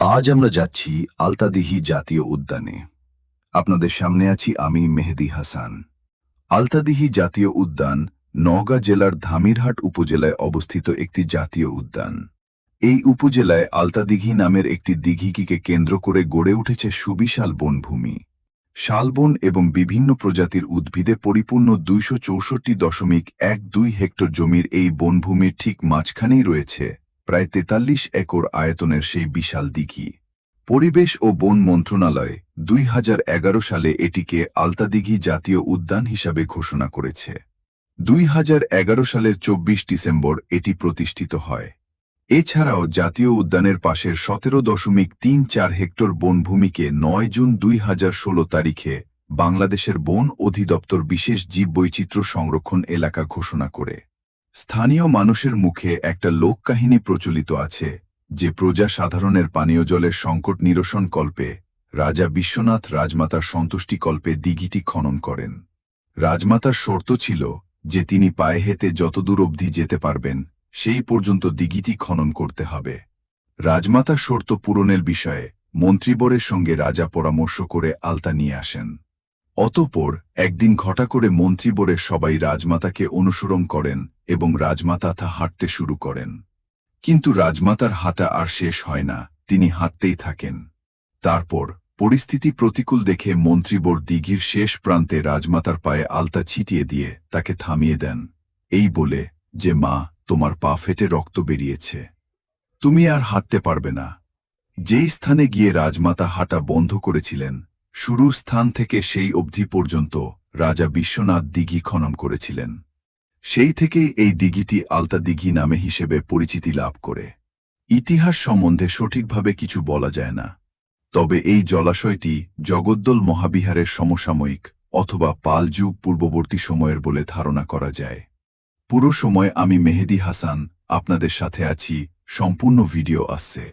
আজ আমরা যাচ্ছি আলতাদিঘি জাতীয় উদ্যানে। আপনাদের সামনে আছি আমি মেহেদী হাসান। আলতাদিঘি জাতীয় উদ্যান নওগাঁ জেলার ধামিরহাট উপজেলায় অবস্থিত একটি জাতীয় উদ্যান। এই উপজেলায় আলতাদিঘি নামের একটি দিঘিকে কেন্দ্র করে গড়ে উঠেছে সুবিশাল বনভূমি। শালবন এবং বিভিন্ন প্রজাতির উদ্ভিদে পরিপূর্ণ 264.12 হেক্টর জমির এই বনভূমির ঠিক মাঝখানেই রয়েছে প্রায় 43 একর আয়তনের সেই বিশাল দিঘি। পরিবেশ ও বন মন্ত্রণালয় 2011 সালে এটিকে আলতাদিঘি জাতীয় উদ্যান হিসাবে ঘোষণা করেছে। 2011 সালের 24 ডিসেম্বর এটি প্রতিষ্ঠিত হয়। এছাড়াও জাতীয় উদ্যানের পাশের 17.34 হেক্টর বনভূমিকে 9 জুন 2016 তারিখে বাংলাদেশের বন অধিদপ্তর বিশেষ জীববৈচিত্র্য সংরক্ষণ এলাকা ঘোষণা করে। স্থানীয় মানুষের মুখে একটা লোককাহিনী প্রচলিত আছে যে প্রজা সাধারণের পানীয় জলের সংকট নিরসন কল্পে রাজা বিশ্বনাথ রাজমাতার সন্তুষ্টিকল্পে দিঘিটি খনন করেন। রাজমাতার শর্ত ছিল যে তিনি পায়ে হেঁটে যতদূর অবধি যেতে পারবেন সেই পর্যন্ত দিঘিটি খনন করতে হবে। রাজমাতার শর্ত পূরণের বিষয়ে মন্ত্রীবরের সঙ্গে রাজা পরামর্শ করে আলতা নিয়ে আসেন। অতঃপর একদিন ঘটা করে মন্ত্রীবরের সবাই রাজমাতাকে অনুসরণ করেন এবং রাজমাতা তা হাঁটতে শুরু করেন। কিন্তু রাজমাতার হাঁটা আর শেষ হয় না, তিনি হাঁটতেই থাকেন। তারপর পরিস্থিতি প্রতিকূল দেখে মন্ত্রীবর দিঘির শেষ প্রান্তে রাজমাতার পায়ে আলতা ছিটিয়ে দিয়ে তাকে থামিয়ে দেন, এই বলে যে মা, তোমার পা ফেটে রক্ত বেরিয়েছে, তুমি আর হাঁটতে পারবে না। যেই স্থানে গিয়ে রাজমাতা হাঁটা বন্ধ করেছিলেন, শুরুর স্থান থেকে সেই অবধি পর্যন্ত রাজা বিশ্বনাথ দিঘি খনন করেছিলেন। সেই থেকেই এই দিঘিটি আলতা দিঘি নামে হিসেবে পরিচিতি লাভ করে। ইতিহাস সম্বন্ধে সঠিকভাবে কিছু বলা যায় না, তবে এই জলাশয়টি জগদ্দল মহাবিহারের সমসাময়িক অথবা পাল যুগ পূর্ববর্তী সময়ের বলে ধারণা করা যায়। পুরো সময় আমি মেহেদী হাসান আপনাদের সাথে আছি, সম্পূর্ণ ভিডিও আসছে।